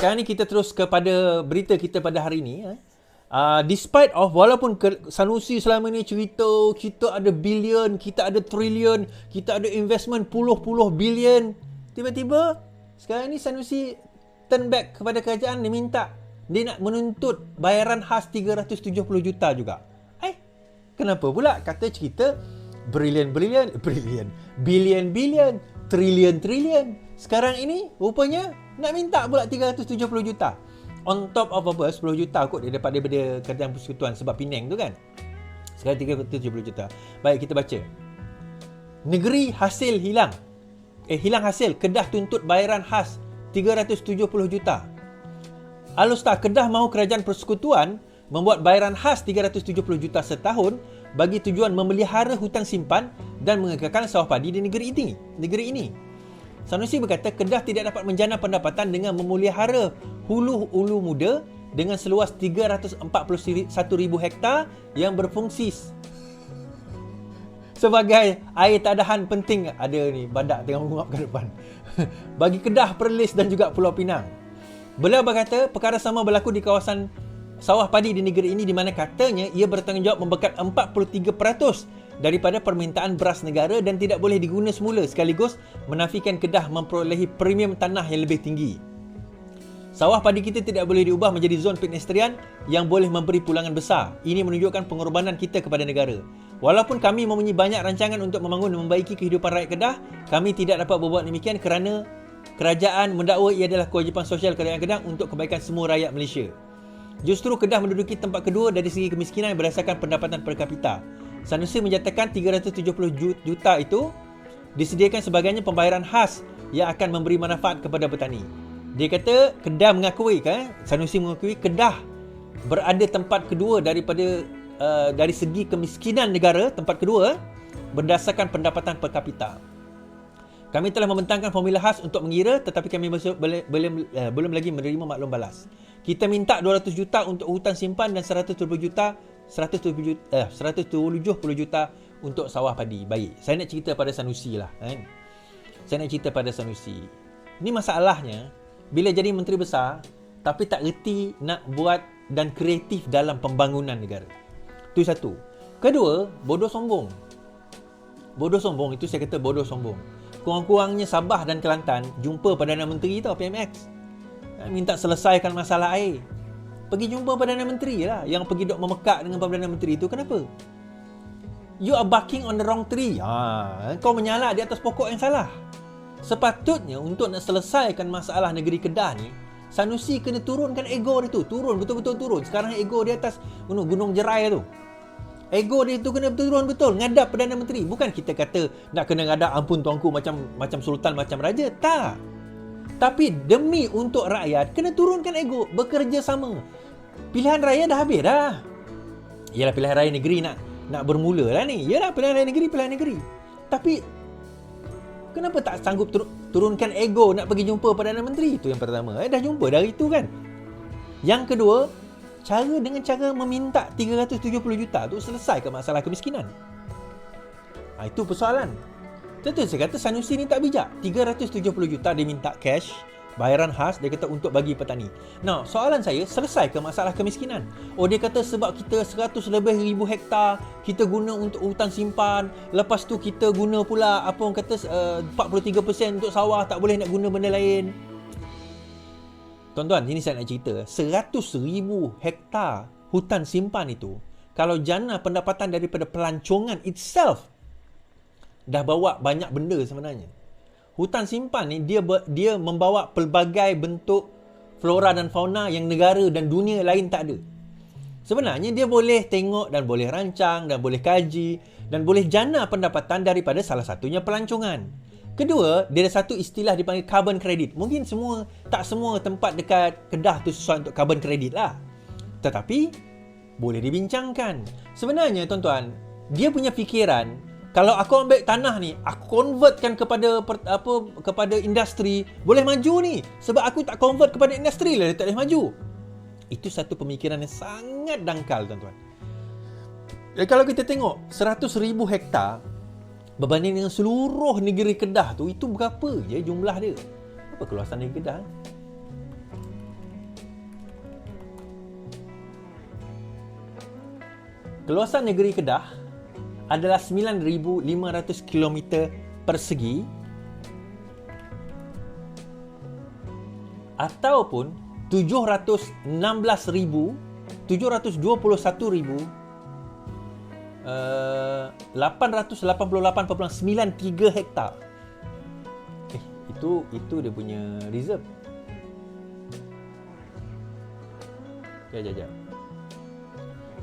sekarang ni kita terus kepada berita kita pada hari ini. Despite of, walaupun Sanusi selama ni cerita kita ada bilion, kita ada trilion, kita ada investment puluh-puluh bilion, tiba-tiba sekarang ni Sanusi turn back kepada kerajaan, dia minta, dia nak menuntut bayaran khas 370 juta juga. Kenapa pula? Kata cerita bilion, trilion. Sekarang ini rupanya nak minta pula 370 juta. On top of apa? 10 juta kot dia dapat daripada kerajaan persekutuan sebab Penang tu kan. Sekarang 370 juta. Baik, kita baca. Negeri hasil hilang. Hilang hasil. Kedah tuntut bayaran khas 370 juta. Alustar, Kedah mahu kerajaan persekutuan membuat bayaran khas 370 juta setahun bagi tujuan memelihara hutang simpan dan mengekalkan sawah padi di negeri ini. Sanusi berkata Kedah tidak dapat menjana pendapatan dengan memelihara hulu muda dengan seluas 341,000 hektar yang berfungsi sebagai air tadahan penting. Ada ni badak tengah menguap ke depan. Bagi Kedah, Perlis dan juga Pulau Pinang. Beliau berkata perkara sama berlaku di kawasan sawah padi di negeri ini, di mana katanya ia bertanggungjawab membekat 43% daripada permintaan beras negara dan tidak boleh diguna semula, sekaligus menafikan Kedah memperolehi premium tanah yang lebih tinggi. Sawah padi kita tidak boleh diubah menjadi zon pedestrian yang boleh memberi pulangan besar. Ini menunjukkan pengorbanan kita kepada negara. Walaupun kami mempunyai banyak rancangan untuk membangun dan membaiki kehidupan rakyat Kedah, kami tidak dapat berbuat demikian kerana kerajaan mendakwa ia adalah kewajipan sosial kerajaan Kedah untuk kebaikan semua rakyat Malaysia. Justru Kedah menduduki tempat kedua dari segi kemiskinan berdasarkan pendapatan per kapita. Sanusi menyatakan 370 juta itu disediakan sebagainya pembayaran khas yang akan memberi manfaat kepada petani. Dia kata Kedah mengakui, Sanusi mengakui Kedah berada tempat kedua daripada dari segi kemiskinan negara, tempat kedua berdasarkan pendapatan per kapita. Kami telah membentangkan formula khas untuk mengira, tetapi kami belum lagi menerima maklum balas. Kita minta 200 juta untuk hutan simpan dan 170 juta untuk sawah padi. Baik, saya nak cerita pada Sanusi lah. Ini masalahnya, bila jadi menteri besar, tapi tak reti nak buat dan kreatif dalam pembangunan negara. Itu satu. Kedua, bodoh sombong. Itu saya kata bodoh sombong. Kurang-kurangnya Sabah dan Kelantan jumpa Perdana Menteri tau, PMX. Minta selesaikan masalah air. Pergi jumpa Perdana Menteri lah. Yang pergi duk memekak dengan Perdana Menteri itu. Kenapa? You are barking on the wrong tree. Kau menyalak di atas pokok yang salah. Sepatutnya untuk nak selesaikan masalah negeri Kedah ni, Sanusi kena turunkan ego dia tu. Turun, betul-betul turun. Sekarang ego di atas Gunung Jerai tu. Ego dia tu kena turun betul. Ngadap Perdana Menteri. Bukan kita kata nak kena ngadap ampun tuanku macam sultan, macam raja. Tak. Tapi demi untuk rakyat, kena turunkan ego, bekerja sama. Pilihan raya dah habis dah. Yalah, pilihan raya negeri nak bermula lah ni. Yalah, pilihan raya negeri. Tapi kenapa tak sanggup turunkan ego nak pergi jumpa Perdana Menteri? Itu yang pertama. Dah jumpa dari itu kan. Yang kedua, dengan cara meminta 370 juta tu selesaikan masalah kemiskinan. Itu persoalan. Tentu saya kata Sanusi ni tak bijak. 370 juta dia minta cash, bayaran khas, dia kata untuk bagi petani. Nah, soalan saya, selesaikan masalah kemiskinan? Dia kata sebab kita 100 lebih ribu hektar kita guna untuk hutan simpan, lepas tu kita guna pula 43% untuk sawah, tak boleh nak guna benda lain. Tuan-tuan, ini saya nak cerita. 100,000 hektar hutan simpan itu, kalau jana pendapatan daripada pelancongan itself, dah bawa banyak benda sebenarnya. Hutan simpan ni dia membawa pelbagai bentuk flora dan fauna yang negara dan dunia lain tak ada. Sebenarnya dia boleh tengok dan boleh rancang dan boleh kaji dan boleh jana pendapatan daripada salah satunya pelancongan. Kedua, dia ada satu istilah dipanggil carbon credit. Mungkin tak semua tempat dekat Kedah tu sesuai untuk carbon credit lah. Tetapi boleh dibincangkan. Sebenarnya tuan-tuan, dia punya fikiran, kalau aku ambil tanah ni, aku convertkan kepada industri, boleh maju ni. Sebab aku tak convert kepada industri lah, dia tak boleh maju. Itu satu pemikiran yang sangat dangkal, tuan-tuan. Jadi kalau kita tengok 100,000 hektar berbanding dengan seluruh negeri Kedah tu, itu berapa je jumlah dia? Apa keluasan negeri Kedah? Keluasan negeri Kedah adalah 9,500 km persegi ataupun 716,888,93 hektar. Itu dia punya reserve. Sekejap.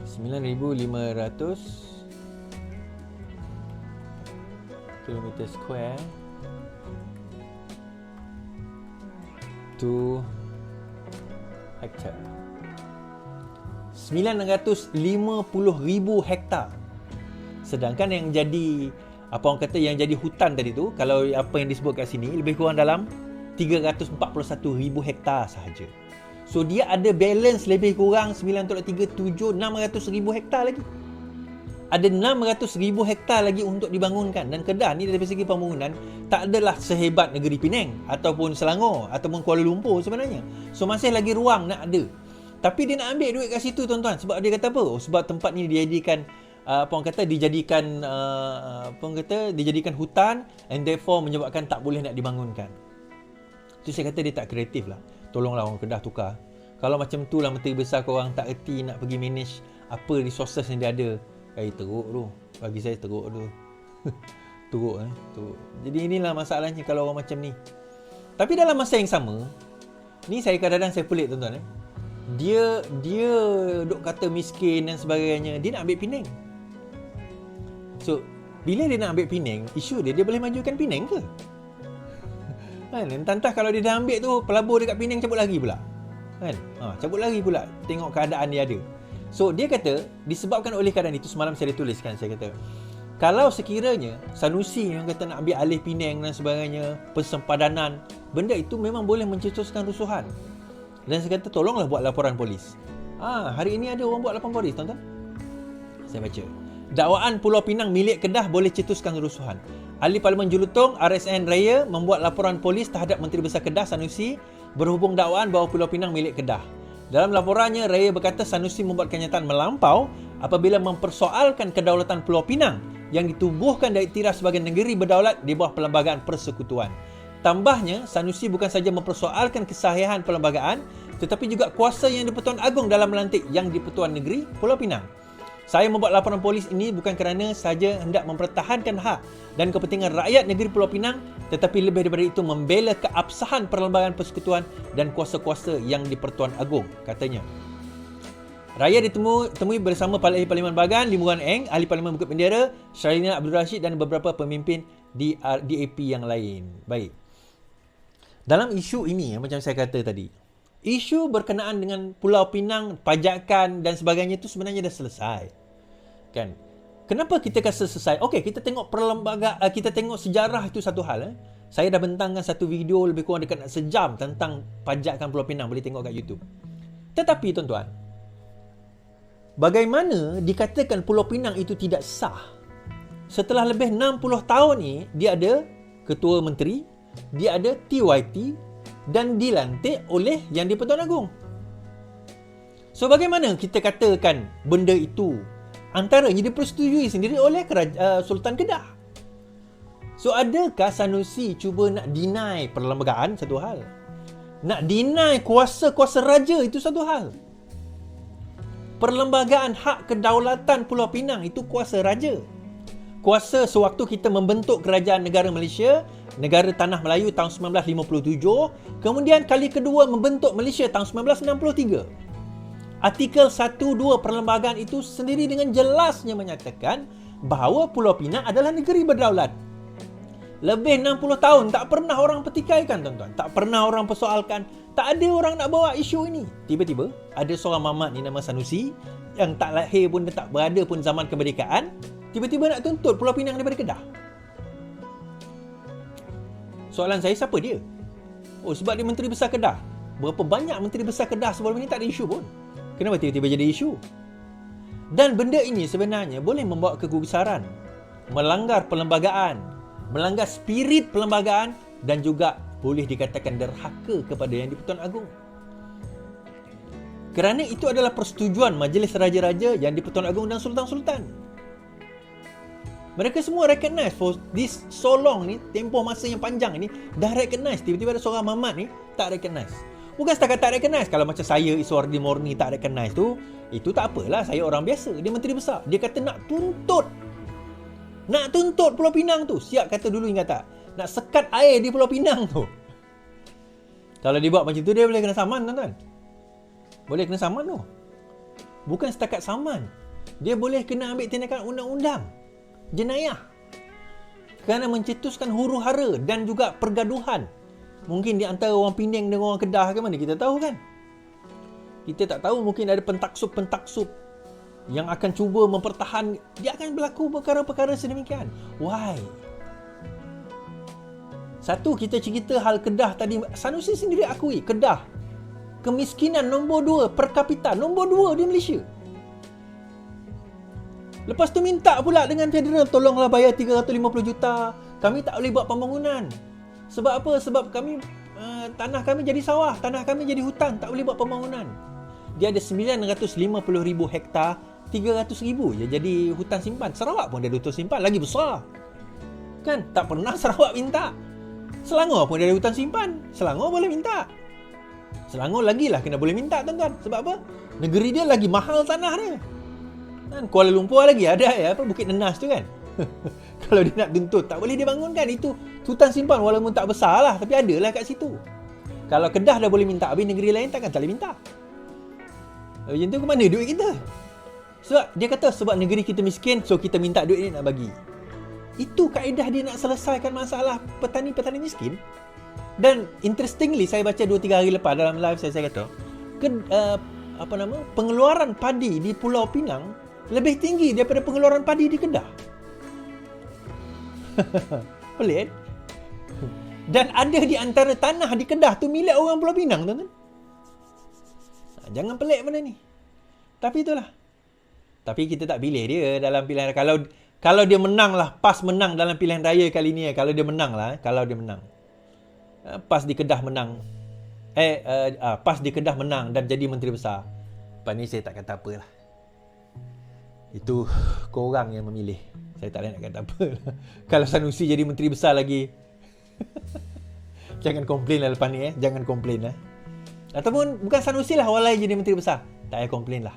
9,500 km square to hektar. 950,000 hektar. Sedangkan yang jadi yang jadi hutan tadi tu, kalau apa yang disebut kat sini, lebih kurang dalam 341,000 hektar sahaja. So dia ada balance lebih kurang 9.37 600,000 hektar lagi. Ada 600,000 hektar lagi untuk dibangunkan. Dan Kedah ni dari segi pembangunan tak adalah sehebat negeri Penang ataupun Selangor ataupun Kuala Lumpur sebenarnya. So masih lagi ruang nak ada. Tapi dia nak ambil duit kat situ tuan-tuan. Sebab dia kata apa? Sebab tempat ni dijadikan dijadikan hutan, and therefore menyebabkan tak boleh nak dibangunkan. Tu saya kata dia tak kreatif lah. Tolonglah orang Kedah tukar. Kalau macam tu lah Menteri Besar korang tak erti nak pergi manage apa resources yang dia ada. Teruk tu. Bagi saya teruk tu. Teruk. Jadi inilah masalahnya kalau orang macam ni. Tapi dalam masa yang sama, ni saya kadang-kadang saya pelik tuan-tuan. Dia duk kata miskin dan sebagainya. Dia nak ambil Penang. So, bila dia nak ambil Penang, isu dia boleh majukan Penang ke? Kan? Entah kalau dia dah ambil tu, pelabur dekat Penang cabut lagi pula. Kan? Cabut lagi pula. Tengok keadaan dia ada. So, dia kata, disebabkan oleh keadaan itu, semalam saya tuliskan, saya kata, kalau sekiranya Sanusi yang kata nak ambil alih Penang dan sebagainya, persempadanan, benda itu memang boleh mencetuskan rusuhan. Dan saya kata, tolonglah buat laporan polis. Hari ini ada orang buat laporan polis, tuan-tuan. Saya baca. Dakwaan Pulau Pinang milik Kedah boleh cetuskan kerusuhan. Ahli Parlimen Jelutong RSN Raya membuat laporan polis terhadap Menteri Besar Kedah Sanusi berhubung dakwaan bahawa Pulau Pinang milik Kedah. Dalam laporannya, Raya berkata Sanusi membuat kenyataan melampau apabila mempersoalkan kedaulatan Pulau Pinang yang ditubuhkan dan iktiraf sebagai negeri berdaulat di bawah Perlembagaan Persekutuan. Tambahnya, Sanusi bukan saja mempersoalkan kesahihan perlembagaan, tetapi juga kuasa yang di-Pertuan Agong dalam melantik yang di-Pertuan Negeri Pulau Pinang. Saya membuat laporan polis ini bukan kerana saja hendak mempertahankan hak dan kepentingan rakyat negeri Pulau Pinang, tetapi lebih daripada itu membela keabsahan Perlembagaan Persekutuan dan kuasa-kuasa yang di-Pertuan Agong, katanya. Raya ditemui bersama Ahli Parlimen Bagan, Limuran Eng, Ahli Parlimen Bukit Bendera, Syarina Abdul Rashid dan beberapa pemimpin di DAP yang lain. Baik. Dalam isu ini, macam saya kata tadi, isu berkenaan dengan Pulau Pinang, pajakan dan sebagainya itu sebenarnya dah selesai. Kan? Kenapa kita kata selesai? Okey, kita tengok kita tengok sejarah itu satu hal. Saya dah bentangkan satu video lebih kurang dekat sejam tentang pajakan Pulau Pinang, boleh tengok kat YouTube. Tetapi tuan-tuan, bagaimana dikatakan Pulau Pinang itu tidak sah? Setelah lebih 60 tahun ni, dia ada ketua menteri, dia ada TYT dan dilantik oleh Yang di-Pertuan Agong. So bagaimana kita katakan benda itu antaranya dipersetujui sendiri oleh Sultan Kedah? So adakah Sanusi cuba nak deny perlembagaan? Satu hal. Nak deny kuasa-kuasa raja itu satu hal. Perlembagaan hak kedaulatan Pulau Pinang itu kuasa raja. Kuasa sewaktu kita membentuk Kerajaan Negara Malaysia, Negara Tanah Melayu tahun 1957, kemudian kali kedua membentuk Malaysia tahun 1963. Artikel 1-2 perlembagaan itu sendiri dengan jelasnya menyatakan bahawa Pulau Pinang adalah negeri berdaulat. Lebih 60 tahun tak pernah orang petikaikan, tuan-tuan. Tak pernah orang persoalkan. Tak ada orang nak bawa isu ini. Tiba-tiba ada seorang mamat ni nama Sanusi yang tak lahir pun, tak berada pun zaman kemerdekaan, tiba-tiba nak tuntut Pulau Pinang daripada Kedah. Soalan saya, siapa dia? Sebab dia Menteri Besar Kedah. Berapa banyak Menteri Besar Kedah sebelum ini tak ada isu pun. Kenapa tiba-tiba jadi isu? Dan benda ini sebenarnya boleh membawa kegusaran, melanggar perlembagaan, melanggar spirit perlembagaan dan juga boleh dikatakan derhaka kepada Yang di-Pertuan Agong. Kerana itu adalah persetujuan Majlis Raja-Raja, Yang di-Pertuan Agong dan Sultan-Sultan. Mereka semua recognize for this so long ni, tempoh masa yang panjang ni, dah recognize. Tiba-tiba ada seorang Mamat ni tak recognize. Bukan setakat tak recognize. Kalau macam saya, Iswardi Morni tak recognize tu, itu tak apalah, saya orang biasa. Dia menteri besar. Dia kata nak tuntut Pulau Pinang tu. Siap kata dulu, ingat tak? Nak sekat air di Pulau Pinang tu. Kalau dia buat macam tu, dia boleh kena saman, tuan-tuan. Boleh kena saman tu. Bukan setakat saman, dia boleh kena ambil tindakan undang-undang jenayah kerana mencetuskan huru-hara dan juga pergaduhan. Mungkin di antara orang Penang dengan orang Kedah ke mana, kita tahu kan? Kita tak tahu, mungkin ada pentaksub-pentaksub yang akan cuba mempertahan. Dia akan berlaku perkara-perkara sedemikian. Why? Satu, kita cerita hal Kedah tadi. Sanusi sendiri akui Kedah kemiskinan nombor 2 per kapita, nombor 2 di Malaysia. Lepas tu minta pula dengan federal, tolonglah bayar 350 juta. Kami tak boleh buat pembangunan. Sebab apa? Sebab kami tanah kami jadi sawah, tanah kami jadi hutan, tak boleh buat pembangunan. Dia ada 950,000 hektar, 300,000 je jadi hutan simpan. Sarawak pun ada hutan simpan, lagi besar. Kan? Tak pernah Sarawak minta. Selangor pun ada hutan simpan, Selangor boleh minta. Selangor lagilah kena boleh minta, tuan-tuan. Sebab apa? Negeri dia lagi mahal tanah dia. Kan? Kuala Lumpur lagi ada Bukit Nenas tu kan. Kalau dia nak tuntut, tak boleh dia bangunkan. Itu hutan simpan walaupun tak besar lah, tapi ada lah kat situ. Kalau Kedah dah boleh minta, habis negeri lain takkan tak boleh minta. Macam tu ke mana duit kita? Sebab dia kata sebab negeri kita miskin, so kita minta duit ni nak bagi. Itu kaedah dia nak selesaikan masalah petani-petani miskin. Dan interestingly, saya baca 2-3 hari lepas dalam live saya kata pengeluaran padi di Pulau Pinang lebih tinggi daripada pengeluaran padi di Kedah. Pelik. Dan ada di antara tanah di Kedah tu milik orang Pulau Pinang, tuan-tuan. Jangan pelik benda ni. Tapi itulah. Tapi kita tak pilih dia dalam pilihan. Kalau dia menang lah, PAS menang dalam pilihan raya kali ni. Kalau dia menang lah, kalau dia menang. PAS di Kedah menang. PAS di Kedah menang dan jadi menteri besar. Lepas ni saya tak kata apa lah. Itu korang yang memilih. Saya tak nak kata apa lah. Kalau Sanusi jadi menteri besar lagi, jangan komplain lah lepas ni. Jangan komplain lah. Ataupun bukan Sanusi lah, orang lain jadi menteri besar, tak payah komplain lah.